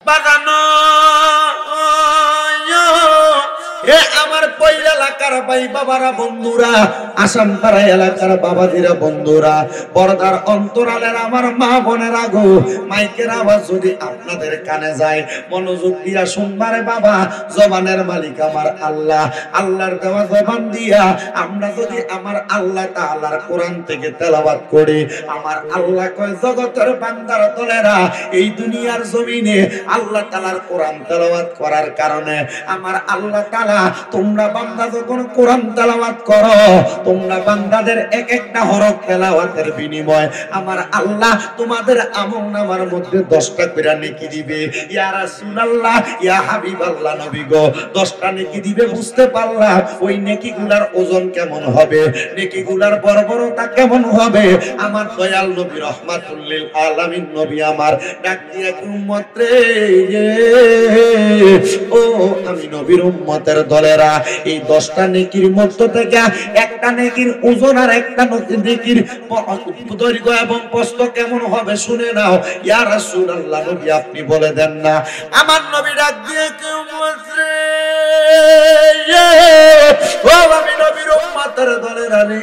বাগানো এ আমার পয়লা এলাকার ভাই বাবারা বন্ধুরা, আসামপাড়া এলাকার বাবাজিরা বন্ধুরা, পর্দার অন্তরালের আমার মা বোনেরা গো, মাইকের আওয়াজ যদি আপনাদের কানে যায় মনোযোগ দিয়া শুনবারে বাবা। জবানের মালিক আমার আল্লাহ, আল্লাহর দেওয়া জবান দিয়া আমরা যদি আমার আল্লাহ তাআলার কোরআন থেকে তেলাওয়াত করি, আমার আল্লাহ কয় জগতের বান্দার দলেরা এই দুনিয়ার জমিনে আল্লাহ তাআলার কোরআন তেলাওয়াত করার কারণে আমার আল্লাহ তাআলা তোমরা বান্দা যখন কোরআন তেলাওয়াত করো, তোমরা বান্দাদের এক একটা হরফ তেলাওয়াতের বিনিময় আমার আল্লাহ তোমাদের আমলনামার মধ্যে 10টা করে নেকি দিবে। ইয়া রাসূলুল্লাহ, ইয়া হাবিবাল্লাহ নবী গো, 10টা নেকি দিবে বুঝতে পারলাম। ওই নেকিগুলার ওজন কেমন হবে, নেকিগুলার বর্বরতা কেমন হবে, আমার দয়াল নবী রহমাতুল লিল আলামিন নবী আমার ডাক দিয়ে উম্মত রে, ও আমি নবীর উম্মতের দলেরা, এই 10টা নেকির মধ্য থেকে একটা নেকির ওজন আর একটা নেকির দৈর্ঘ্য এবং প্রস্থ কেমন হবে শুনে নাও। ইয়া রাসূলুল্লাহ নবী আপনি বলে দেন না। আমার নবী ডাক দিয়ে কেউ বলছে, ও আমি নবীর উম্মতের দলেরা রে,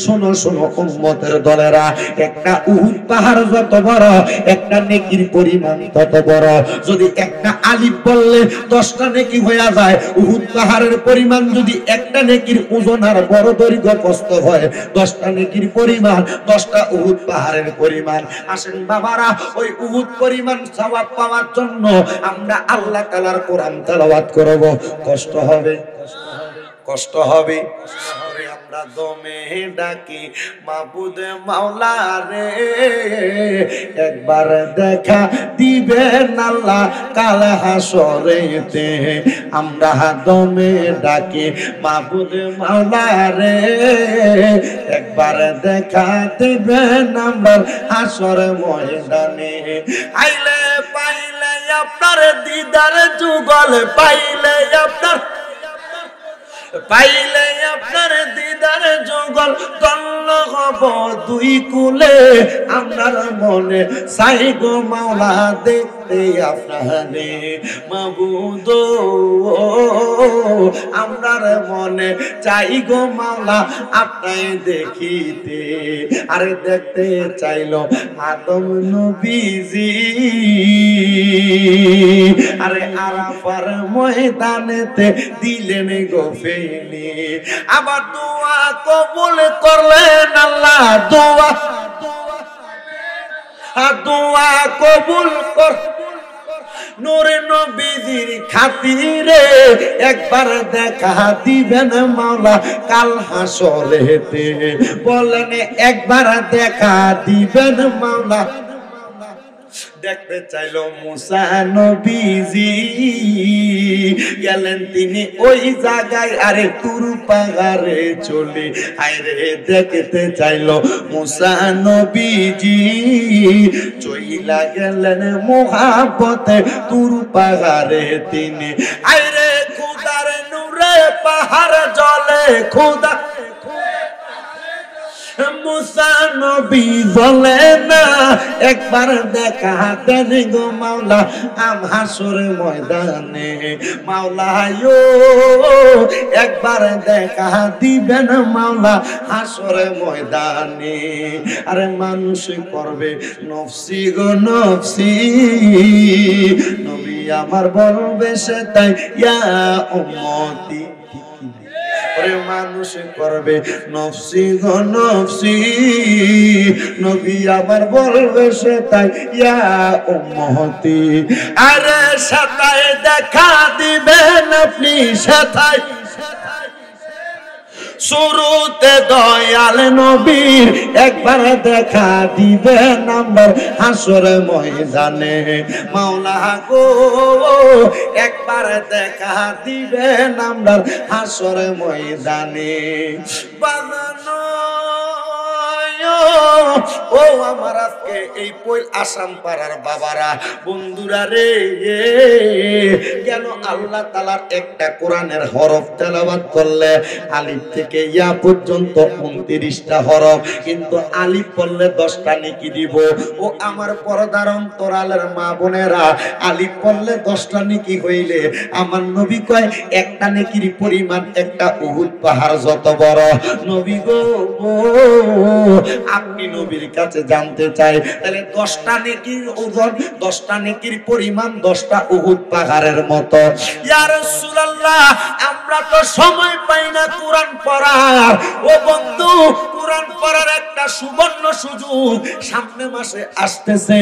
শোনো শোনো উম্মতের দলেরা, একটা উহুদ পাহাড় যত বড়, একটা নেকির পরিমাণ তত বড়। যদি একটা আলিফ বললে 10টা নেকি হয়ে যায়, উহুদ পাহাড়ের পরিমাণ যদি একটা নেকির ওজন আর বড় দৈর্ঘ্য প্রস্থ হয়, 10টা নেকির পরিমাণ 10টা উহুদ পাহাড়ের পরিমাণ। আসেন বাবারা, ওই উহুদ পরিমাণ সওয়াব পাওয়ার জন্য আমরা আল্লাহ তাআলার কোরআন তেলাওয়াত করব। কষ্ট হবে, কষ্ট হবে। আমরা দমে ডাকি মাবুদ মাওলা রে, একবার দেখা দিবেন আল্লাহ কাল হাসরেতে। আমরা দমে ডাকি মাবুদ মাওলা রে, একবার দেখা দিবেন আমার হাসর ময়দানে। আইলে পাইলে আপনার দিদার যুগল, পাইলে আপনার পাইলে আপনার দিদার যুগল, দল্ল হব দুই কুলে। আপনার মনে চাই গো মাওলা দেখতে আপনারে মাবুদ, আপনার মনে চাই গো মাওলা আপনাই দেখিতে। আরে দেখতে চাইল আদম নবীজি, আরে আরাফার ময়দানেতে দিলেন গো ফেলে। আবার দোয়া কবুল করলেন আল্লাহ, দোয়া দোয়া কবুল কর নূরে নবীজির খাতিরে, একবার দেখা দিবেন মাওলা কাল হাসরেতে। বলেন একবার দেখা দিবেন মাওলা। দেখতে চাইল মুসা নবীজি, গেলেন তিনি ওই জায়গায়, আরে তুরু পাহাড়ে চলে। আরে দেখতে চাইল মুসা নবীজি, চইলা গেলেন মোহাব্বতে তুরু পাহাড়ে তিনি। আরে খুদার নূরে পাহাড় জ্বলে, খুদা মুসা নবী বলে না, একবার দেখা দেন গো মাওলা আম হাসর ময়দানে। মাওলা একবার দেখা দিবেন মাওলা হাসর ময়দানে। আরে মানুষ করবে নফসি গো নফসি, নবী আমার বলবে সে তাই ইয়া উম্মতি। মানুষ করবে নফসি গো নফসি, নবী আমার বলবে সে তাই ইয়া উম্মতি। আরে সাতায় দেখা দিবেন আপনি, সাতায় শুরুতে দয়াল নবীর একবার দেখা দিবেন আমার হাসর ময়দানে। মাওলা গো একবার দেখা দিবেন আমার হাসর ময়দানে। বাজানো ও আমার আজকে এই পইল আসাম পাড়ার বাবারা বন্ধুরা রে, কেন আল্লাহ তাআলার একটা কোরআনের হরফ তেলাওয়াত করলে আলিফ থেকে ইয়া পর্যন্ত 29টা হরফ, কিন্তু আলিফ পড়লে 10টা নেকি দিব। ও আমার পর্দার অন্তরালের মা বোনেরা, আলিফ পড়লে 10টা নেকি হইলে আমার নবী কয় একটা নেকির পরিমাণ একটা উহুদ পাহাড় যত বড়। নবী গো, আপনি নবীর কাছে জানতে চাই তাহলে 10টা নেকির ওজন, 10টা নেকির পরিমাণ 10টা উহুদ পাহাড়ের মতো। ইয়া রাসূলুল্লাহ, আমরা তো সময় পাই না কোরআন পড়ার। ও বন্ধু, কোরআন পড়ার একটা সুবর্ণ সুযোগ সামনে মাসে আসতেছে।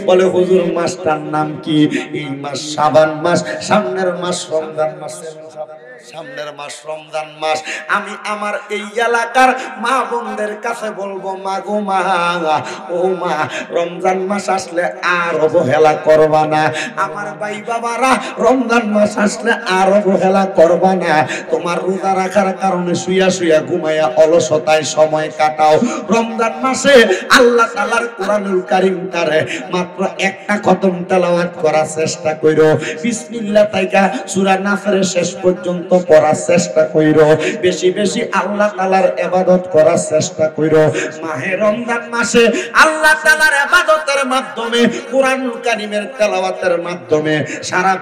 বলে হুজুর মাসটার নাম কি? এই মাস শাবান মাস, সামনের মাস রমজান মাস। সামনের মাস রমজান মাস। আমি আমার এই এলাকার মা বোনদের কাছে বলবো, মা গো মা, ও মা, রমজান মাস আসলে আর অবহেলা করবা না। আমার ভাই বাবারা, রমজান মাস আসলে আর অবহেলা করবা না। তোমার রোজা রাখার কারণে শুইয়া শুইয়া ঘুমাইয়া অলসতায় সময় কাটাও। রমজান মাসে আল্লাহ তাআলার কোরআনুল কারীমটারে মাত্র একটা খতম তেলাওয়াত করার চেষ্টা কইরো। বিসমিল্লাহ তাইকা সূরা নাসের শেষ পর্যন্ত পড়ার চেষ্টা কইরো। বেশি বেশি আল্লাহ তাআলার ইবাদত করার চেষ্টা কইরো। মাহে রমজান মাসে আল্লাহ তাআলার ইবাদতের মাধ্যমে, কোরআনুল কারীমের তেলাওয়াতের মাধ্যমে সারা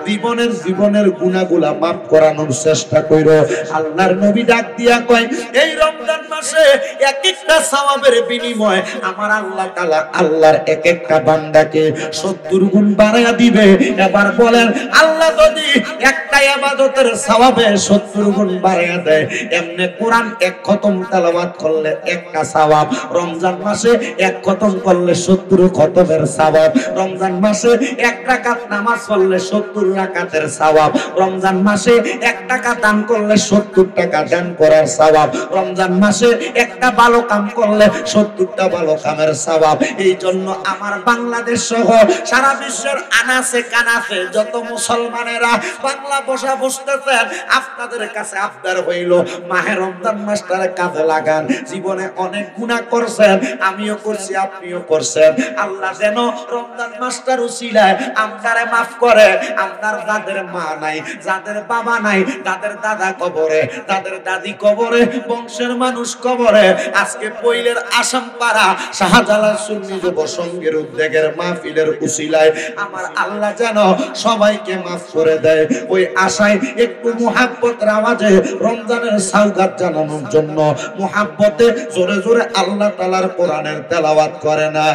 জীবনের গুনাহগুলা maaf করানোর চেষ্টা কইরো। আল্লাহর নবী ডাক দিয়া কয়, এই রমজান মাসে এক একটা সওয়াবের বিনিময়ে আমার আল্লাহ তাআলা আল্লাহর এক একটা বান্দাকে 70 গুণ বাড়ায়া দিবে। এবার বলেন, আল্লাহ যদি একটা ইবাদতের সওয়াবে 70 গুণ বাড়ায়া দেয়, এমনি কোরআন এক খতম তেলাওয়াত করলে একটা সওয়াব, রমজান মাসে এক খতম করলে 70 খতমের সওয়াব, রমজান মাসে এক রাকাত নামাজ পড়লে 70 রাকাতের সওয়াব, রমজান মাসে 1 টাকা দান করলে 70 টাকা দান করার সওয়াব, রমজান মাসে একটা ভালো কাম করলে 70টা ভালো কামের সওয়াব। এই জন্য আমার বাংলাদেশ সহ সারা বিশ্বের আনাচে কানাচে যত মুসলমানেরা বাংলা ভাষা বুঝতেছেন, আপনাদের কাছে আবদার হইল মাহে রমজান মাসটারে কাজে লাগান। জীবনে অনেক গুনাহ করছেন, আমিও করছি, আপনিও করছেন। আল্লাহ যেন রমজান মাসটার উসিলায় আমদারে মাফ করে। আমদার যাদের মা নাই, যাদের বাবা নাই, যাদের দাদা কবরে, তাদের দাদি কবরে, বংশের মানুষ কবরে, আজকে পইলের আসাম পাড়া শাহজালাল সুন্নি যুব সংঘের উদ্যোগের মাহফিলের উসিলায় আমার আল্লাহ যেন সবাইকে মাফ করে দেয়। ওই আশায় একটু মুহাব্বতের আওয়াজে রমজানের সাউগাত জানানোর জন্য মুহাব্বতে জোরে জোরে আল্লাহ তাআলার কোরআনের তেলাওয়াত করে না।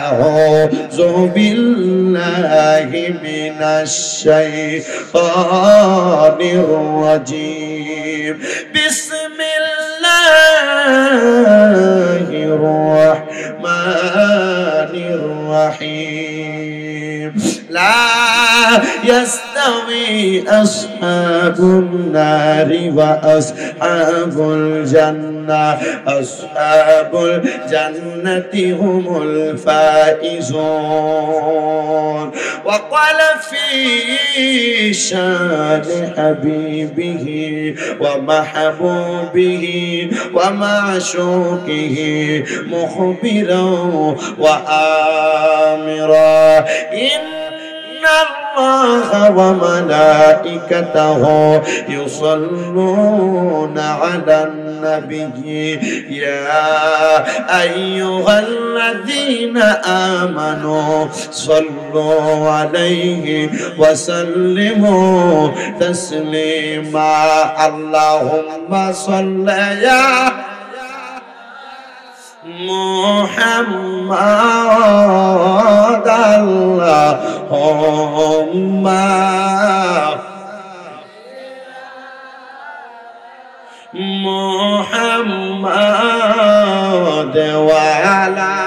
বিল্লাহি মিনাশ শাইতানির রাজিম। বিসমিল্লাহির রাহমানির রাহিম। লা يستوي أصحاب النار وأصحاب الجنة، أصحاب الجنة هم الفائزون. وقال في شان حبيبه ومحبوبه ومعشوقه مخبرا وآمرا، إن الله وملائكته يصلون على النبي يا أيها الذين آمنوا صلوا عليه وسلموا تسليما. اللهم صل يا محمد اللهم محمد وعلى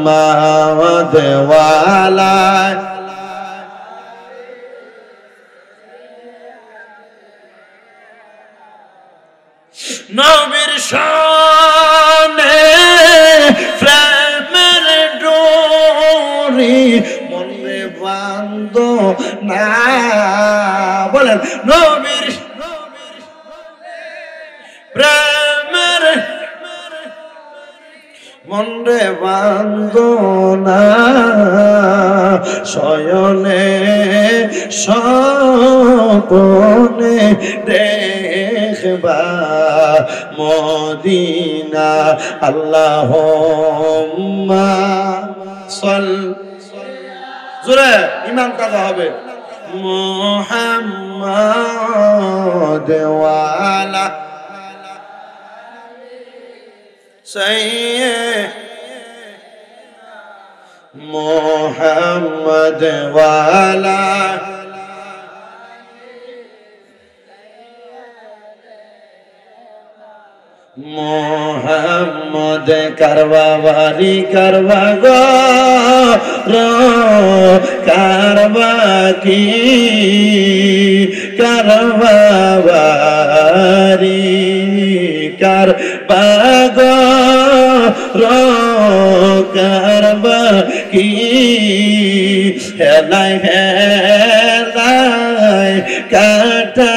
محمد وعلى নবীর শানে প্রেমের ডোরি মনে বান্ধ না। বলেন মনরে বান্দনা শয়নে স্বপনে দেখবা মদিনা আল্লাহুম্মা জোরে ইমান কাজা হবে মুহাম্মাদ ওয়ালা সাইয়্যিদ মুহাম্মাদ ওয়ালা মোহাম্মদ কারবাবারি কারবা গো কারবা কি কারবাবারি কারবা গো কারবা কি হেলাই হেলাই কাটা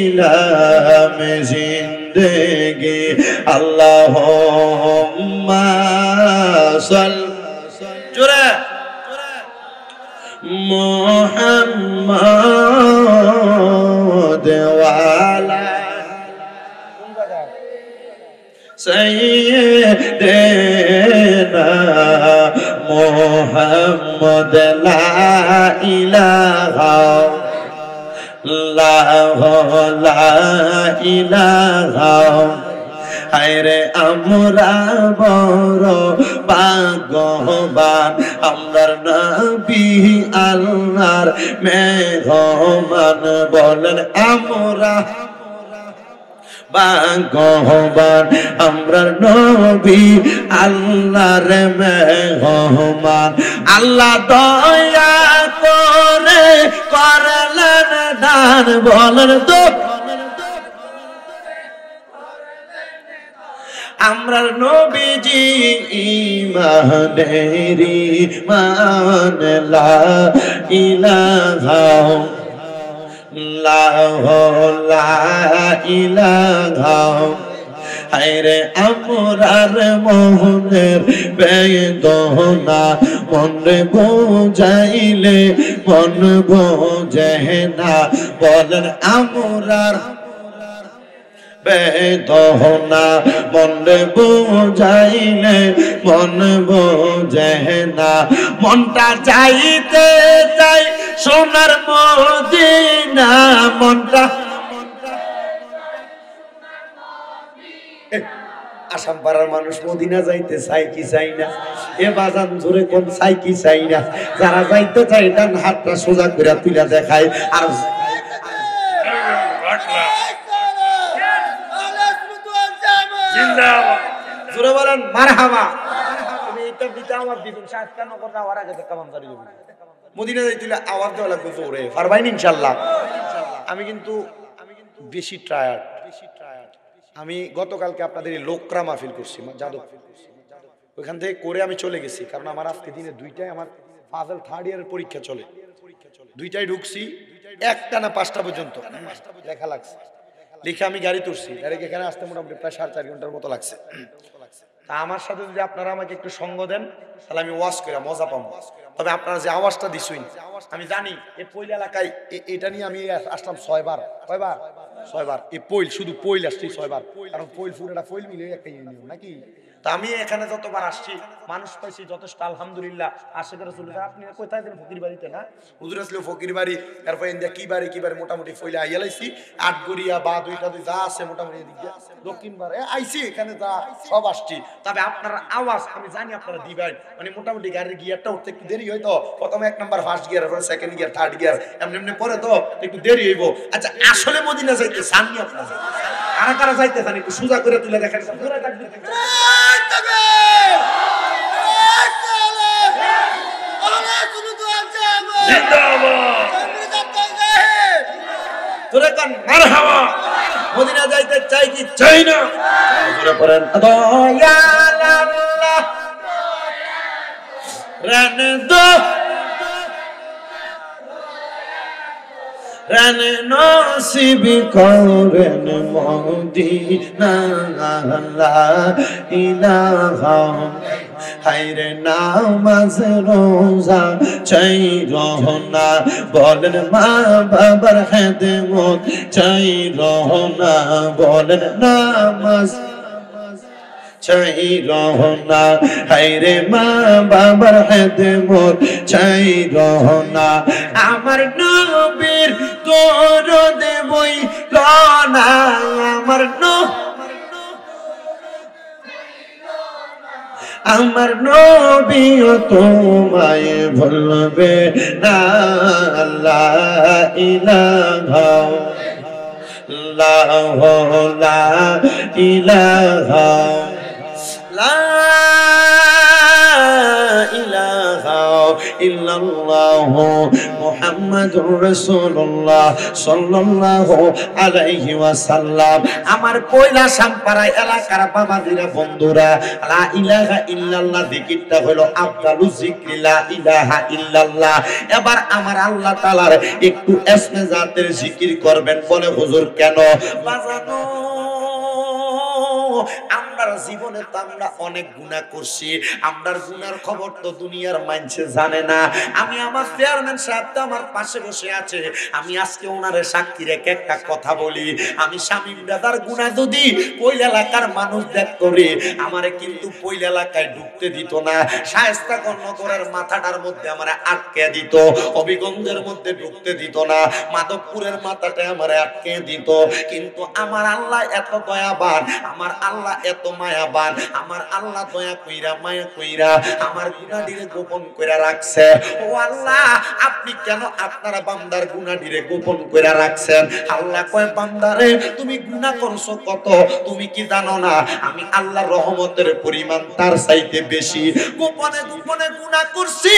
ইলাম জিন্দগি আল্লাহুম্মা জোরে মুহাম্মদ ওয়ালা সাইয়্যিদিনা মুহাম্মদ লা ইলাহা লা ইলাহা হায়রে আমরা বড় ভাগ্যবান আমরার নবী আল্লাহর মেহমান বলেন আমরা ভাগ্যবান আমরার নবী আল্লাহর মেহমান আল্লাহ দয়া করে করলেন দান বলেন তো আমরার নবীজি ইমানেরি মান লা ইলাহা লা ইলাহা হায়রে আমরার মোহনের বেদনা মনে বোঝাইলে মন বোঝে না বলেন আমরার বেদনা মনে বোঝাইলে মন বোঝে না মনটা চাইতে চাই সোনার মদিনা মনটা আসাম পাড়ার মানুষ মদিনা যাইতে চাই কি চাই না এ বাজান জোরে কোন চাই কি চাই না যারা যাইতে চাই ডান হাতটা সোজা করে তুলে দেখায় আর জোরে বলেন মারহাবা তুমি এটা দিতে আমার দিবেন সাতটা নগর যাওয়ার আগে দেখা বান্দারি যাবে মদিনা যাইতে আওয়াজ দেওয়া লাগবে জোরে পারবাইন ইনশাআল্লাহ আমি কিন্তু বেশি টায়ার্ড আমি গতকালকে আপনাদের লোকরা মাহফিল করছি যাদব ওইখান থেকে করে আমি চলে গেছি কারণ আমার আজকে দিনে দুইটায় আমার ফাজল থার্ড ইয়ারের পরীক্ষা চলে দুইটায় ঢুকছি একটা না 5টা পর্যন্ত লেখা লাগছে লিখে আমি গাড়ি তুলছি ডাইরেক্ট এখানে আসতে মোটামুটি প্রায় 4.5 ঘন্টার মতো লাগছে তা আমার সাথে যদি আপনারা আমাকে একটু সঙ্গ দেন তাহলে আমি ওয়াজ করে মজা পাবো তবে আপনারা যে আওয়াজটা দিছুই আমি জানি এই পইল এলাকায় এটা নিয়ে আমি আসলাম 6 বার কয়বার 6 বার এই পইল শুধু পইল আসছি 6 বার কারণ পইল পুরোটা পইল মিলে একটা ইউনিয়ন নাকি তা আমি এখানে যতবার আসছি মানুষ পাইছি যথেষ্ট আলহামদুলিল্লাহ আশেপাশে চলে যায় আপনি কোথায় দিন ফকির বাড়িতে না হুজুর আসলে ফকির বাড়ি তারপর ইন্ডিয়া কি বাড়ি মোটামুটি ফইলে আইয়ালাইছি আটগড়িয়া বা দুইটা যা আছে মোটামুটি এদিকে দক্ষিণ বারে আইছি এখানে যা সব আসছি তবে আপনার আওয়াজ আমি জানি আপনারা দিবেন মানে মোটামুটি গাড়ির গিয়ারটা উঠতে একটু দেরি হয় তো প্রথমে 1 নাম্বার ফার্স্ট গিয়ার পরে সেকেন্ড গিয়ার থার্ড গিয়ার এমনি পরে তো একটু দেরি হইব আচ্ছা আসলে মদিনা যাইতে চাননি আপনারা কারা যাইতে চান একটু সোজা করে তুলে দেখেন জোরে থাকবে মদিনা যাইতে চাই কি চাই না রান নসিব করেন মদিনা লা ইলাহা হায়রে নামাজ রোজা চাই রহনা বলেন মা বাবার খেদমত চাই রহনা বলেন নামাজ চাই রহনা হায়রে মা বাবার খেদমত চাই রহনা আমার নবীর দরদ বইল না আমার নবীও তোমায় ভুলবে না লা ইলাহা লা ইলাহা লা ইলাহা ইল্লাল্লাহ মুহাম্মাদুর রাসূলুল্লাহ সাল্লাল্লাহু আলাইহি ওয়াসাল্লাম। আমার পয়লা সামপাড়া এলাকার বাবাজিরা বন্ধুরা, লা ইলাহা ইল্লাল্লাহ জিকিরটা হলো আফদালু যিকরি লা ইলাহা ইল্লাল্লাহ। এবার আমার আল্লাহ তাআলার একটু ইসমে জাতের জিকির করবেন। বলে হুজুর কেন? বাজানো আমরার জীবনে তো আমরা অনেক গুনাহ করছি, আমরার গুনার খবর তো দুনিয়ার মানুষে জানে না। আমি আমার চেয়ারম্যান সাহেব তো আমার পাশে বসে আছে, আমি আজকে ওনারে সাক্ষী রেখে একটা কথা বলি। আমি শামীম দাদার গুনাহ যদি পৈল এলাকার মানুষ দেখতো রে, আমারে কিন্তু পৈল এলাকায় ঢুকতে দিত না। শায়েস্তাগঞ্জ নগরের মাথাটার মধ্যে আমারে আটকে দিত, হবিগঞ্জের মধ্যে ঢুকতে দিত না, মাধবপুরের মাথাটা আমারে আটকে দিত। কিন্তু আমার আল্লাহ এত দয়াবান, আমার আল্লাহ এত মায়াবান, আমার আল্লাহ দয়া কইরা মায়া কইরা আমার গুনাহটিরে গোপন কইরা রাখছে। ও আল্লাহ, আপনি কেন আপনারা বান্দার গুনাহটিরে গোপন কইরা রাখছেন? আল্লাহ কয়, বান্দারে তুমি গুনাহ করছো কত তুমি কি জানো না? আমি আল্লাহর রহমতের পরিমাণ তার চাইতে বেশি। গোপনে গোপনে গুনাহ করছি,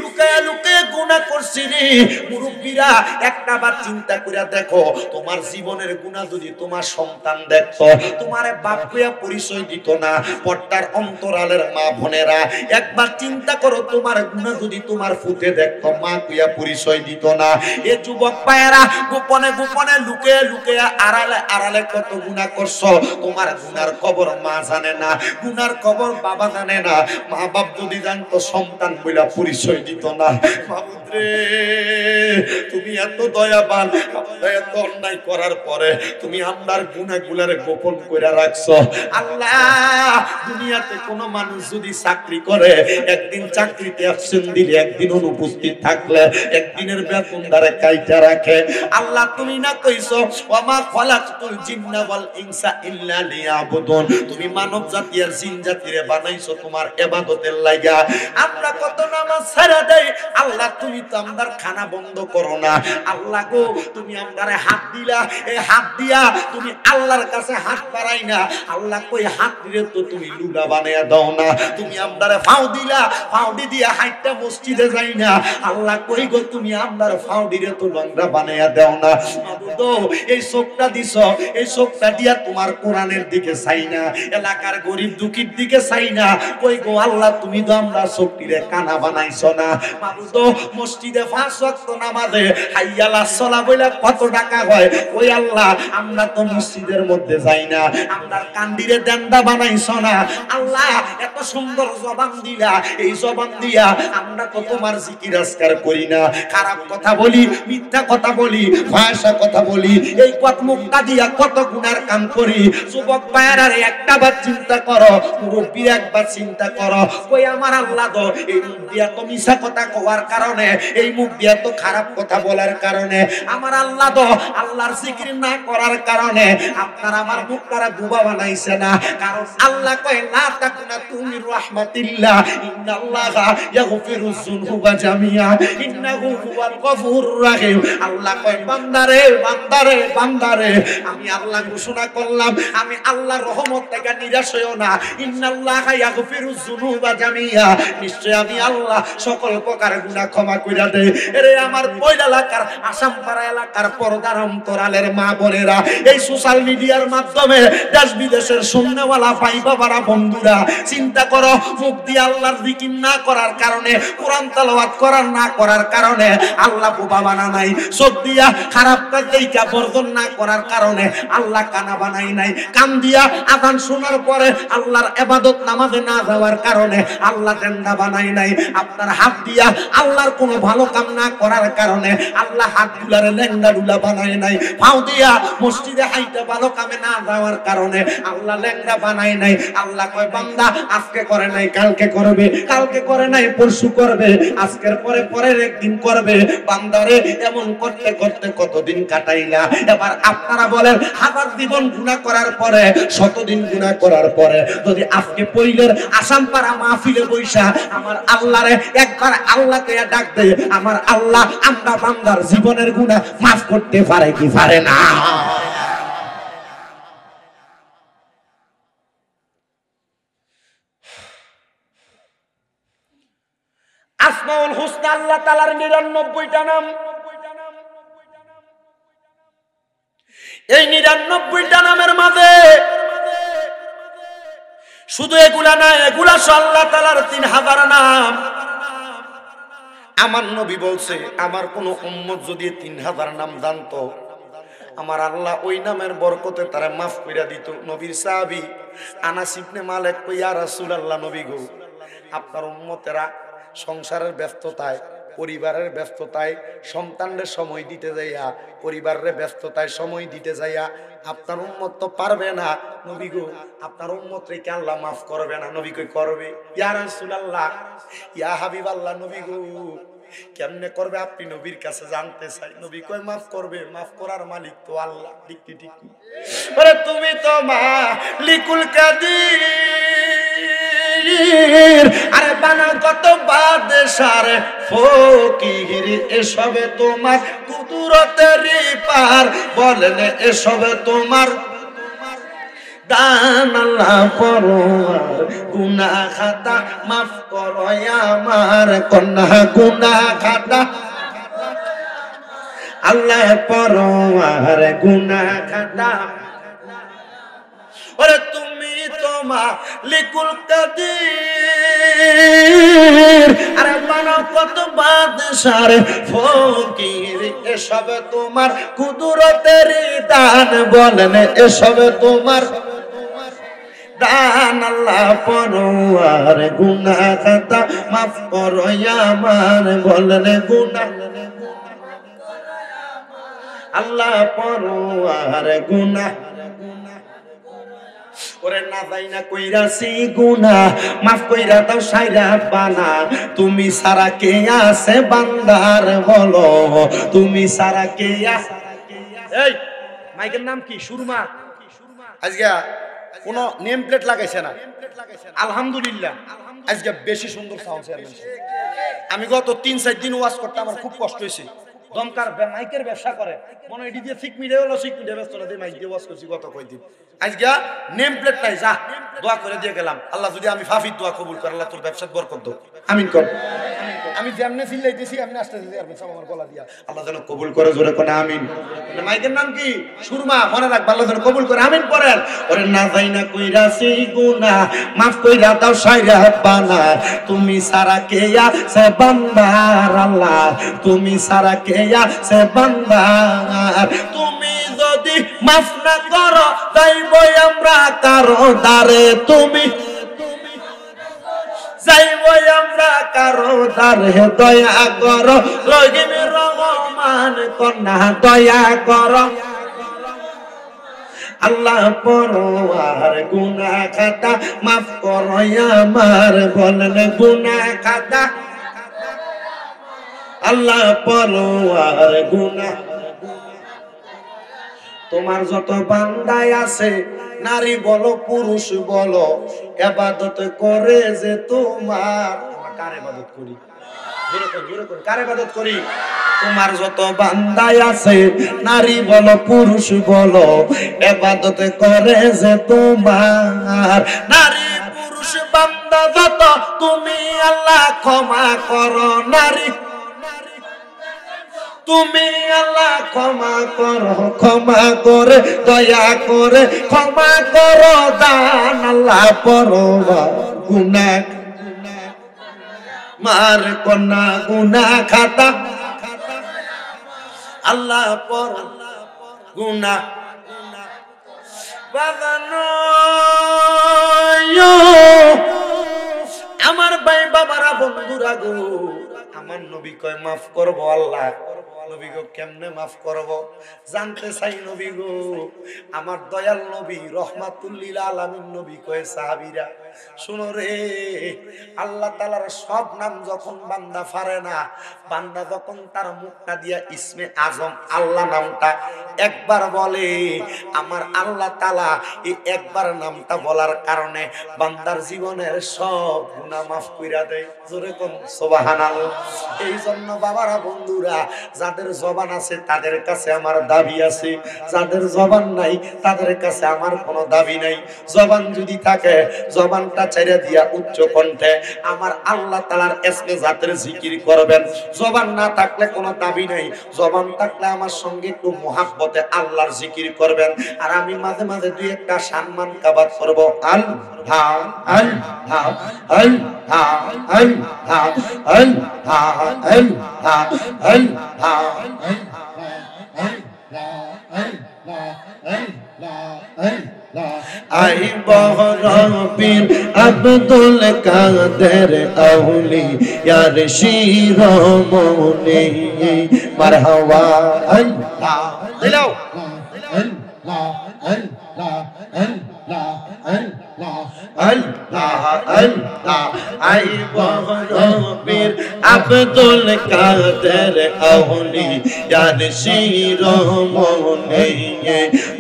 লুকায়া লুকায়া গুনাহ করছি রে। মুরব্বিরা একটাবার চিন্তা কইরা দেখো, তোমার জীবনের গুনাহ যদি তোমার সন্তান দেখতো, তোমারে বাপ কইয়া পরিচয় দিত না। পর্দার অন্তরালের মা বোনেরা একবার চিন্তা করো, তোমার গুনাহ যদি তোমার ফুতে দেখতো, মা কইয়া পরিচয় দিত না। এ যুবক পায়েরা গোপনে গোপনে লুকিয়ে লুকিয়ে আড়ালে আড়ালে কত গুনাহ করছো, তোমার গুনার খবর মা জানে না, গুনার খবর বাবা জানে না। মা বাপ যদি জানতো, সন্তান বইলা পরিচয় দিত না। বাবুরে, তুমি এত দয়াবান, আমরা এত অন্যায় করার পরে তুমি আমরার গুনাহগুলারে গোপন কইরা রাখছো। আল্লাহ, দুনিয়াতে কোন মানুষ যদি চাকরি করে, একদিন চাকরিতে অ্যাবসেন্ট দিলে, একদিন অনুপস্থিত থাকলে, একদিনের বেতন দ্বারা কাইটা রাখে। আল্লাহ, তুমি না কইছো ওয়ামা খালাকতুল জিন্না ওয়াল ইনসা ইল্লা লিয়াবুদুন, তুমি মানব জাতি আর জিন জাতিরে বানাইছো তোমার ইবাদতের লাগা। আমরা কত নামাজ ছাড়া দেই, আল্লাহ তুমি তো আমরার খানা বন্ধ করো না। আল্লাহ গো, তুমি আমরারে হাত দিলা, এই হাত দিয়া তুমি আল্লাহর কাছে হাত বাড়াই না। আল্লাহ কই, হাত দিলে তো তুমি লুলা বানায়া দাও না। তুমি আমরারে ফাউডি দিলা, ফাউডি দিয়া হাইটটা মসজিদে যাই না। আল্লাহ কই গো, তুমি আমরার ফাউডিরে তো লংরা বানায়া দাও না। মাবুদ, এই চোখটা দিছো, এই চোখটা দিয়া তোমার কোরআনের দিকে চাই না, এলাকার গরিব দুঃখীর দিকে চাই না। কই গো আল্লাহ, তুমি তো আমরা চোখটিরে কানা বানাইছো না। মাবুদ, মসজিদে 5 ওয়াক্ত নামাজে হাইয়ালা সালাহ বইলা কত টাকা হয়? ওই আল্লাহ, আমরা তো মসজিদের মধ্যে যাই না, আমরার কান্দিরে দেন্দা বানাইছো না। আল্লাহ, এত সুন্দর জবান দিলা, এই জবান দিয়া আমরা তো তোমার জিকির আজকার করি না। খারাপ কথা বলি, মিথ্যা কথা বলি, ভাষা কথা বলি, এই কত মুখটা দিয়া কত গুনার কাম করি। যুবক ভাইরা একটা বার চিন্তা করো, মুরব্বী একবার চিন্তা করো। কই আমার আল্লাহ তো এই মুখ দিয়া তো মিছা কথা কওয়ার কারণে, এই মুখ দিয়া তো খারাপ কথা বলার কারণে, আমার আল্লাহ তো আল্লাহর জিকির না করার কারণে আপনার আমার মুখটারে বুবা বানাইছে না। কারণ আল্লাহ কয়, লা তাকুনা তুমি রাহমাতিল্লাহ ইন্নাল্লাহা ইয়াগফিরুয যুনুবা জামিআ ইন্নাহু হুয়াল গফুরুর রাহিম। আল্লাহ কয়, বান্দারে বান্দারে বান্দারে, আমি আল্লাহ ঘোষণা করলাম, আমি আল্লাহর রহমত থেকে নিরাশ হইও না। ইন্নাল্লাহা ইয়াগফিরুয যুনুবা জামিআ, নিশ্চয় আমি আল্লাহ সকল প্রকার গুনাহ ক্ষমা কইরা দেই। এরে আমার পয়লা এলাকার, আসামপাড়া এলাকার পর্দার অন্তরালের মা বোনেরা, এই সোশ্যাল মিডিয়ার মাধ্যমে দেশ বিদেশের সুন্নাহওয়ালা ভাই বাবারা বন্ধুরা চিন্তা করো মুখ দিয়ে আল্লাহর জিকির না করার কারণে কোরআন তেলাওয়াত করার না করার কারণে আল্লাহ বোবা বানা নাই চোখ দিয়া খারাপ কাজ দেখা বর্জন না করার কারণে আল্লাহ কানা বানাই নাই কান দিয়া আযান শোনার পরে আল্লাহর ইবাদত নামাজে না যাওয়ার কারণে আল্লাহ টেন্ডা বানাই নাই আপনার হাত দিয়া আল্লাহর কোনো ভালো কাম না করার কারণে আল্লাহ হাতগুলারে লেঙ্গা ডুলা বানাই নাই পাও দিয়া মসজিদে হাইতে ভালো কামে না যাওয়ার কারণে আল্লাহ লেঙ্গা বানাই নাই আল্লাহ কয় বান্দা আজকে করে নাই কালকে করবে কালকে করে নাই পরশু করবে আজকের পরে পরের একদিন করবে বান্দারে এমন করতে করতে কতদিন কাটাইলা এবার আপনারা বলেন হাজার জীবন গুনাহ করার পরে শতদিন গুনাহ করার পরে যদি আজকে পইলের আসামপাড়া মাহফিলে বইসা আমার আল্লাহরে একবার আল্লাহকে ডাক দেয় আমার আল্লাহ আমরা বান্দার জীবনের গুনাহ মাফ করতে পারে কি পারে না আসমাউল হুসনা আল্লাহ তাআলার 99টা নাম এই 99টা নামের মাঝে শুধু এগুলা না এগুলা আল্লাহ তাআলার 3000 নাম আমার নবী বলছে আমার কোন উম্মত যদি 3000 নাম জানতো আমার আল্লাহ ওই নামের বরকতে তারা মাফ কইরা দিত নবীর সাহাবী আনাস ইবনে মালিক কই ইয়া রাসূলুল্লাহ নবী গো আপনার উম্মতেরা সংসারের ব্যস্ততায় পরিবারের ব্যস্ততায় সন্তানদের সময় দিতে যাইয়া পরিবারের ব্যস্ততায় সময় দিতে যাইয়া আপনার উম্মত তো পারবে না নবী গো আপনার উম্মতরে কি আল্লাহ মাফ করবে না নবী কই করবে ইয়া রাসূলুল্লাহ ইয়া হাবিবাল্লাহ নবী গো কেমনে করবে আপনি নবীর কাছে জানতে চাই নবী কয় মাফ করবে মাফ করার মালিক তো আল্লাহ ঠিক ঠিক আরে তুমি তো মালিকুল কাদির আরে বানা কত বাদশার ফকির এসবে তোমার কুদরতের পার বলেন এসবে তোমার দান আল্লাহ পরওয়ার গুনাহ খাতা মাফ করো আমার কন্যা গুনাহ খাতা আল্লাহ পরওয়ার গুনাহ খাতা ওরে তুমি তো মালিকুল কাদির আরে বানা কত বাদশার ফকির এসব তোমার কুদরতের দান বলেন এসব তোমার দান আল্লাহ পরওয়ার গুনাহ খাতা মাফ করো আমার বলেন গুনাহ আল্লাহ পরওয়ার গুনাহ ওরে না যাই না কইরাছি গুনাহ মাফ কইরা দাও সাইরা বানা তুমি সারা কে আছে বান্দার বলো তুমি সারা কে আছে এই মাইকের নাম কি সুরমা আজকে কোনো নেম প্লেট লাগাইছে না আলহামদুলিল্লাহ আজকে বেশি সুন্দর সাউন্ড চেয়ারম্যান আমি গত 3-4 দিন ওয়াজ করতে আমার খুব কষ্ট হয়েছে দমকার মাইকের ব্যবসা করে মনে এডি দিয়ে ঠিক মিডিয়া হলো ঠিক মিডিয়া ব্যস্ত না দিয়ে মাইক দিয়ে ওয়াজ করছি গত কয়দিন আজকে নেম প্লেট নাই যা দোয়া করে দিয়ে গেলাম আল্লাহ যদি আমি ফাফির দোয়া কবুল করে আল্লাহ তোর ব্যবসার বরকত দাও আমিন কর আমি যেমনে চিল্লাইতেছি এমনি আসতেছি আর আমার গলা দিয়া আল্লাহ যেন কবুল করে জোরে কোনা আমিন মাইকের নাম কি সুরমা মনে রাখ আল্লাহ যেন কবুল করে আমিন পড়েন ওরে না যাই না কইরাছি গুনাহ মাফ কইরা দাও সাইরা বানা তুমি সারা কে আছে বান্দার আল্লাহ তুমি সারা কে আছে বান্দার তুমি যদি মাফ না করো যাইবো আমরা কারো দারে তুমি যাইবো আমরা কারো দারে দয়া করো রহিম রহমান কন্যা দয়া করো আল্লাহ পরওয়ার গুনাহ খাতা মাফ করো আমার বলেন গুনাহ খাতা আল্লাহ পরওয়ার গুনাহ তোমার যত বান্দায় আছে নারী বলো পুরুষ বলো ইবাদত করে যে তোমার আমরা কার ইবাদত করি জোরে করে কার ইবাদত করি তোমার যত বান্দায় আছে নারী বলো পুরুষ বলো ইবাদত করে যে তোমার নারী পুরুষ বান্দা যত তুমি আল্লাহ ক্ষমা করো নারী তুমি আল্লাহ ক্ষমা করো, ক্ষমা করে দয়া করে ক্ষমা করো দান আল্লাহ পরোয়ার গুনাহ মার কন্যা গুনাহ খাতা আল্লাহ পর গুনাহ বাগানো আমার ভাই বাবারা বন্ধুরা গো, আমার নবী কয় মাফ করবো আল্লাহ। নবী গো কেমনে মাফ করব? জানতে চাই নবী গো। আমার দয়াল নবী রহমাতুল লিল আলামিন নবী কয় সাহাবীরা শুনো রে, আল্লাহ তাআলার সব নাম যখন বান্দা পারে না, বান্দা যখন তার মুখটা দিয়া ইসমে আজম আল্লাহ নামটা একবার বলে, আমার আল্লাহ তাআলা এই একবার নামটা বলার কারণে বান্দার জীবনের সব গুনাহ মাফ কইরা দেয়। জোরে কোন সুবহানাল্লাহ। এই জন্য বাবারা বন্ধুরা, যাদের জবান আছে তাদের কাছে আমার দাবি আছে, যাদের জবান নাই তাদের কাছে আমার কোনো দাবি নাই। জবান যদি থাকে জবানটা ছেড়ে দিয়া উচ্চ কণ্ঠে আমার আল্লাহ তাআলার ইসমে জাতের জিকির করবেন। জবান না থাকলে কোনো দাবি নাই, জবান থাকলে আমার সঙ্গে একটু মুহাব্বতে আল্লাহর জিকির করবেন। আর আমি মাঝে মাঝে দুই একটা সম্মান কাবাত করব। আল্লাহ আল্লাহ আল্লাহ আল্লাহ আল্লাহ আল্লাহ আল্লাহ আই বহরবীর আব্দুল কাদের আউলিয়া রে শিরোমণি মারহাবা আল্লাহ দিলাও আল্লাহ আল্লাহ আল্লাহ আল্লাহ আল্লাহ আল্লাহ আই বহরবীর আব্দুল কাদের আউলিয়া রে শিরোমণি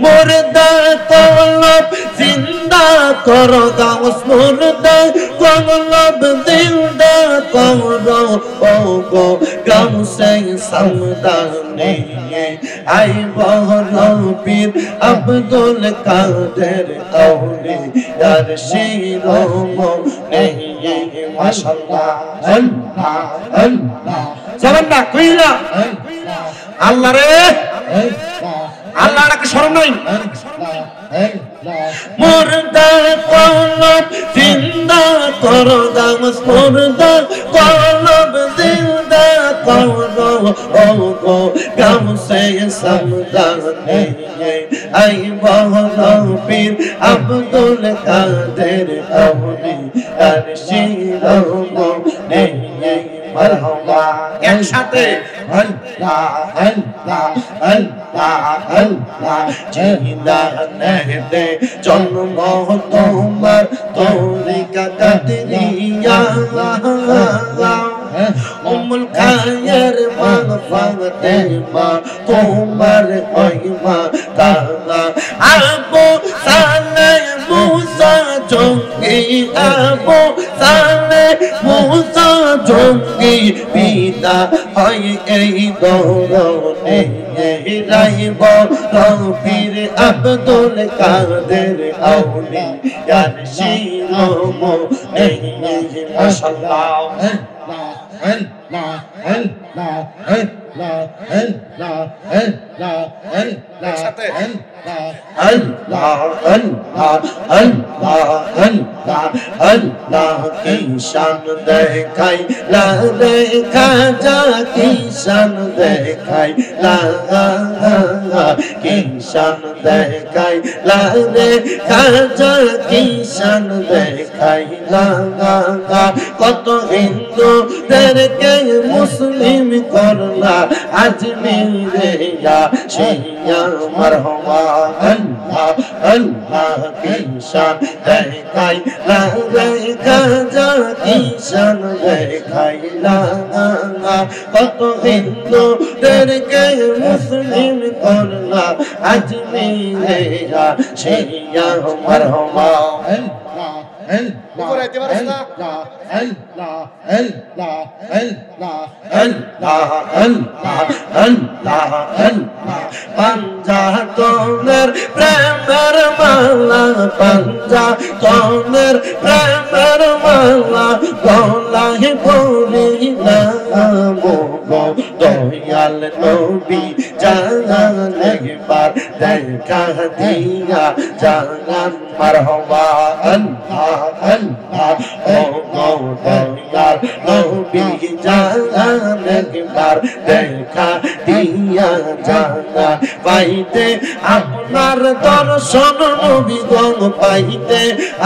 মুর্দা কলব জিন্দা করো গাউস, মুর্দা কলব জিন্দা করো ও গো গাউসে সামদানি আই বহরবীর আব্দুল কাদের আউলিয়া রে শিরোমণি মাশাআল্লাহ আল্লাহ আল্লাহ জানা কইলা আল্লাহ রে আল্লাহ নাকি শরম নাই? মুর্দা কলব জিন্দা করো গাউস, মুর্দা কলব জিন্দা করো ও গো গাউসে সামদানি আই বহরবীর আব্দুল কাদের আউলিয়া রে শিরোমণি মারহাবা। একসাথে আল্লাহ আল্লাহ আল্লাহ আল্লাহ জিন্দা নেহতে জন্ম তোমার তরিকা কাদরিয়া উম্মুল খায়ের মাগফিরাতে মা তোমার মহিমা তাআলা আবু সালেহ মুসা জঙ্গি আবু সালেহ মুসা জঙ্গি পিতা হয় এই দৌড়ে রাইব রফির আব্দুল কাদের আউলিয়া রে শিরোমণি মাশাআল্লাহ আল্লাহ আল্লাহ আল্লাহ আল্লাহ আল্লাহ আল্লাহ সাথে আল্লাহ আল্লাহ আল্লাহ আল্লাহ আল্লাহ কি শান দেখাই লা দেখা যা কি শান দেখাই লা কি শান দেখাই লা দেখা যা কি শান দেখাই লা কত হিন্দু দেরকে মুসলিম করলা আজমিরে ইয়া শিয়া মারহাবা আল্লাহ আল্লাহ কি শান দেখাই লা দেখা যা কি শান দেখাই লা কত হিন্দু দেরকে মুসলিম করলা আজমিরে ইয়া শিয়া মারহাবা আল্লাহ উপরে আইতে পারছ না আল্লাহ আল্লাহ আল্লাহ আল্লাহ আল্লাহ আল্লাহ আল্লাহ পাঞ্জাতনের প্রেমের মালা পাঞ্জাতনের প্রেমের মালা গলায় পরিলাম দয়াল নবী জান একবার দেখা দিয়া জান মারহাবা আল্লাহ আল্লাহ ও দয়াল নবী জান একবার দেখা দিয়া জান পাইতে আপনার দর্শন নবী গো পাইতে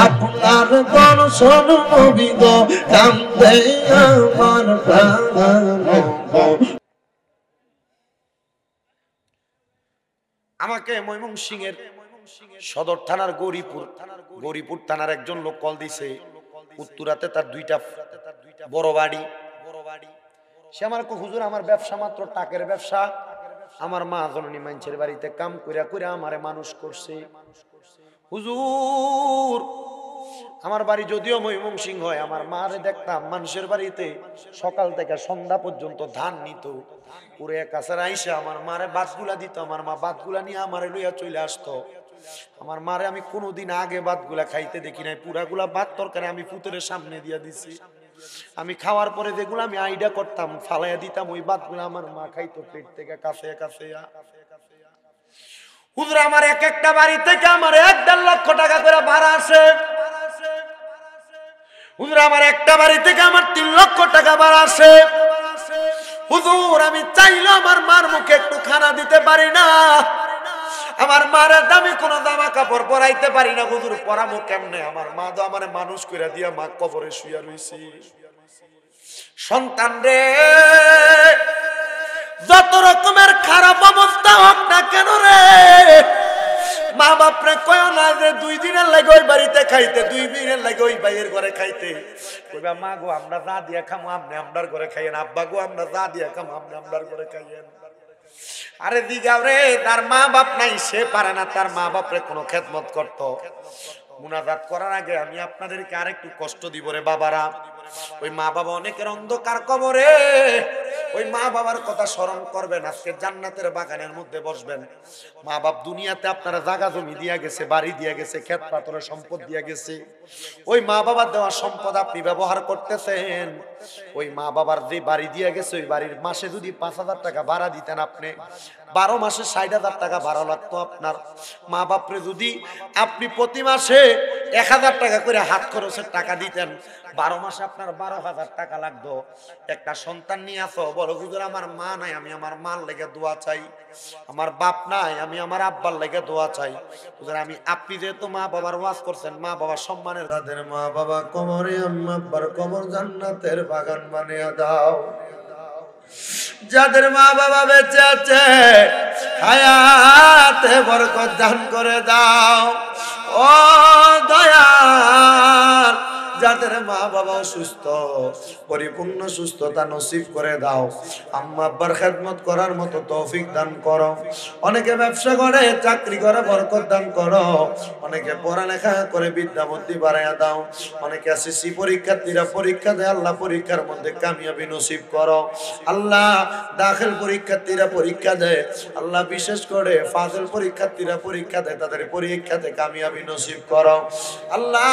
আপনার দর্শন নবী গো কান্দে আমার প্রাণ। আমাকে ময়মনসিংহের সদর থানার গৌরীপুর থানার একজন লোক কল দিছে, উত্তরাতে তার দুইটা বড় বাড়ি। সে আমার হুজুর আমার ব্যবসা মাত্র টাকের ব্যবসা, আমার মা জননী মানুষের বাড়িতে কাম কইরা কইরা আমারে মানুষ করছে। হুজুর আমার বাড়ি যদিও ময়মনসিংহ হয়, আমার মারে দেখতাম মানুষের বাড়িতে সকাল থেকে সন্ধ্যা পর্যন্ত ধান নিত, পুরে কাছে আইসা আমার মারে ভাতগুলা দিত, আমার মা ভাতগুলা নিয়ে আমারে লইয়া চলে আসতো। আমার মারে আমি কোনোদিন আগে ভাতগুলা খাইতে দেখি নাই, পুরাগুলা ভাত তরকারি আমি পুতুরের সামনে দিয়া দিছি। আমি খাওয়ার পরে যেগুলো আমি আইডা করতাম ফালাইয়া দিতাম, ওই ভাতগুলা আমার মা খাইতো পেট থেকে কাছে কাছে। হুজুর আমার এক একটা বাড়ি থেকে আমার 1.5 লক্ষ টাকা করে ভাড়া আসে। হুজুর আমার একটা বাড়ি থেকে আমার 3 লক্ষ টাকা ভাড়া আসে। হুজুর আমি চাইলে আমার মার মুখে একটু খানা দিতে পারি না, আমার মার দামি কোনো জামা কাপড় পরাইতে পারি না। হুজুর পরামো কেমনে? আমার মা তো আমার মানুষ করে দিয়া মা কবরে শুয়া রইছি। সন্তান রে যত রকমের খারাপ অবস্থা হোক না কেন রে, মা বাপরে কয় না যে 2 দিনের লাগে ওই বাড়িতে খাইতে, 2 দিনের লাগে ওই ভাইয়ের ঘরে খাইতে। কইবা মা গো আমরা যা দিয়া খামো আপনি আমরার ঘরে খাইয়েন, আব্বা গো আমরা যা দিয়া খামো আপনি আমরার ঘরে খাইয়েন। আরে দিগাও রে, তার মা বাপ নাই, সে পারে না তার মা বাপরে কোনো খেদমত করত। মুনাজাত করার আগে আমি আপনাদেরকে আরেকটু কষ্ট দিব রে বাবারা। ওই মা বাবা অনেকের অন্ধকার কবরে, ওই মা বাবার কথা স্মরণ করবেন, আজকে জান্নাতের বাগানের মধ্যে বসবেন। মা বাপ দুনিয়াতে আপনারা জায়গা জমি দিয়া গেছে, বাড়ি দিয়া গেছে, ক্ষেত পাথরের সম্পদ দিয়া গেছে। ওই মা বাবার দেওয়া সম্পদ আপনি ব্যবহার করতেছেন। ওই মা বাবার যে বাড়ি দিয়া গেছে, ওই বাড়ির মাসে যদি 5,000 টাকা ভাড়া দিতেন আপনি, 12 মাসে 60,000 টাকা ভাড়া লাগতো আপনার। মা বাপরে যদি আপনি প্রতি মাসে 1,000 টাকা করে হাত খরচের টাকা দিতেন, 12 মাসে আপনার 12,000 টাকা লাগতো। একটা সন্তান নিয়ে আসো, বলো হুজুর আমার মা নাই, আমি আমার মার লেগে দোয়া চাই। আমার বাপ নাই, আমি আমার আব্বার লেগে দোয়া চাই। হুজুর আমি, আপনি যেহেতু মা বাবার ওয়াজ করছেন, মা বাবার সম্মানের, তাদের মা বাবা কবরে, আম্মা আব্বার কবর জান্নাতের বাগান বানিয়ে দাও। যাদের মা বাবা বেঁচে আছে হায়াতে বরকত দান করে দাও ও দয়াল। যাদের মা বাবা অসুস্থ, পরিপূর্ণ সুস্থতা নসিব করে দাও। আম্মা আব্বার খেদমত করার মতো তৌফিক দান করো। অনেকে ব্যবসা করে, চাকরি করে, বরকত দান করো। অনেকে পড়ালেখা করে, বিদ্যা বুদ্ধি বাড়াইয়া দাও। অনেকে এসএসসি পরীক্ষার্থীরা পরীক্ষা দেয়, আল্লাহ পরীক্ষার মধ্যে কামিয়াবি নসিব করো। আল্লাহ দাখিল পরীক্ষার্থীরা পরীক্ষা দেয়, আল্লাহ বিশেষ করে ফাজিল পরীক্ষার্থীরা পরীক্ষা দেয়, তাদের পরীক্ষাতে কামিয়াবি নসিব করো। আল্লাহ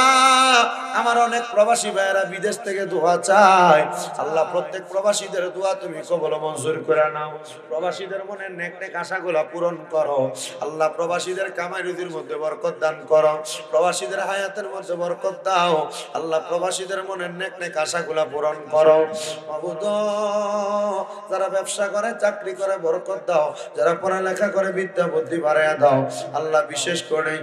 আমার অনেক প্রবাসী ভাইয়েরা বিদেশ থেকে দোয়া চায়, আল্লাহ প্রত্যেক প্রবাসীদের দোয়া তুমি কবুল মঞ্জুর করে নাও। প্রবাসীদের মনের নেক নেক আশাগুলো পূরণ করো। আল্লাহ প্রবাসীদের কামাই রুজির মধ্যে বরকত দান করো, প্রবাসীদের হায়াতের মধ্যে বরকত দাও। আল্লাহ প্রবাসীদের মনের নেক নেক আশাগুলো পূরণ করো। মাবুদ যারা ব্যবসা করে, চাকরি করে, বরকত দাও। যারা পড়ালেখা করে, বিদ্যা বুদ্ধি বাড়াইয়া দাও। আল্লাহ বিশেষ করে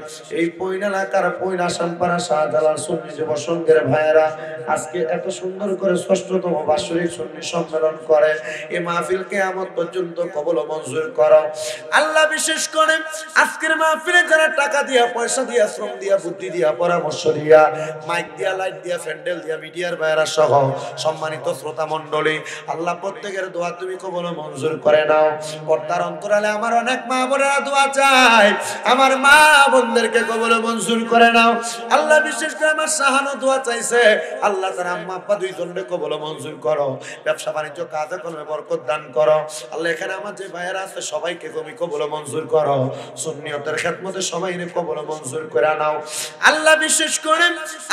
এই পৈন এলাকার পৈন আসামপাড়া শাহজালাল সুন্নি যুব সংঘের ভাই ভাইরা আজকে এত সুন্দর করে ষষ্ঠতম বাৎসরিক সুন্নি সম্মেলন করে এই মাহফিল কিয়ামত পর্যন্ত কবুল ও মঞ্জুর করো আল্লাহ। বিশেষ করে আজকের মাহফিলে যারা টাকা দিয়া, পয়সা দিয়া, শ্রম দিয়া, বুদ্ধি দিয়া, পরামর্শ দিয়া, মাইক দিয়া, লাইট দিয়া, প্যান্ডেল দিয়া, মিডিয়ার ভাইরা সহ সম্মানিত শ্রোতা মণ্ডলী, আল্লাহ প্রত্যেকের দোয়া তুমি কবুল ও মঞ্জুর করে নাও। পর্দার অন্তরালে আমার অনেক মা বোনেরা দোয়া চায়, আমার মা বোনদেরকে কবুল ও মঞ্জুর করে নাও আল্লাহ। বিশেষ করে আমার শাহানো দোয়া চাইছে, আল্লাহ তার আম্মা আব্বা দুইজনকে কবুল ও মঞ্জুর করো, ব্যবসা বাণিজ্য কাজে কর্মে বরকত দান করো আল্লাহ। এখানে আমার যে ভাইয়েরা আছে সবাইকে তুমি কবুল ও মঞ্জুর করো, সুন্নিয়তের খেদমতে সবাইকে কবুল ও মঞ্জুর করে নাও আল্লাহ। বিশেষ করে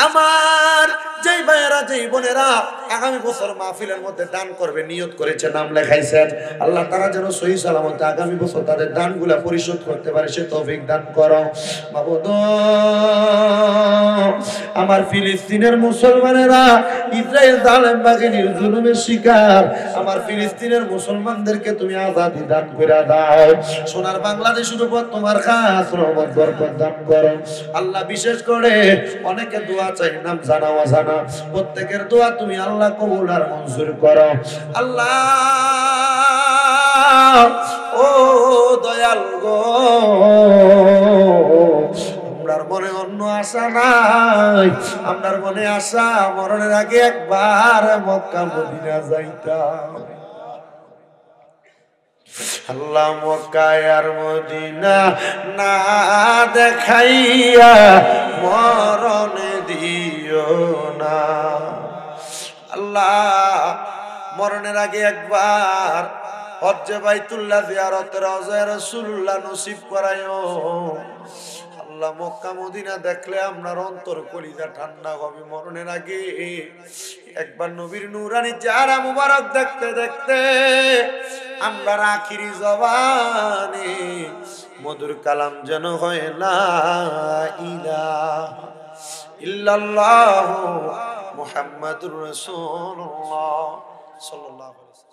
আমার যেই ভাইয়েরা, যেই বোনেরা আগামী বছর মাহফিলের মধ্যে দান করবে নিয়ত করেছে, নাম লেখাইছেন, আল্লাহ তারা যেন সহি সালামতে আগামী বছর তাদের দানগুলা পরিশোধ করতে পারে সে তৌফিক দান করো মাবুদ। আমার ফিলিস্তিনের মুসলমানেরা ইসরায়েল জালেম বাহিনীর জুলুমের শিকার, আমার ফিলিস্তিনের মুসলমানদেরকে তুমি আজাদি দান করে দাও। সোনার বাংলাদেশের উপর তোমার খাস রহমত বরকত দান করো আল্লাহ। বিশেষ করে অনেকে দোয়া চাই, নাম জানা অজানা, প্রত্যেকের দোয়া তুমি আল্লাহ কবুল আর মঞ্জুর করো আল্লাহ। ও দয়াল গো, আমরার মনে অন্য আশা নাই, আমরার মনে আশা মরণের আগে একবার মক্কা মদিনা যাইতাম আল্লাহ। মক্কা আর মদিনা না দেখাইয়া মরণে দিও না আল্লাহ। মরণের আগে একবার হজ্জে বাইতুল্লাহ জিয়ারত রওজা রাসূলুল্লাহ নসিব করায়ও আল্লাহ। মক্কা মদিনা দেখলে আপনার অন্তর কলিজা ঠান্ডা হবে। মরণের আগে একবার নবীর নূরানি চেহারা মুবারক দেখতে দেখতে আমরা আখিরি জবানে মধুর কালাম যেন হয় লা ইলাহা ইল্লাল্লাহু মুহাম্মাদুর রাসূলুল্লাহ সাল্লাল্লাহু আলাইহি ওয়াসাল্লাম।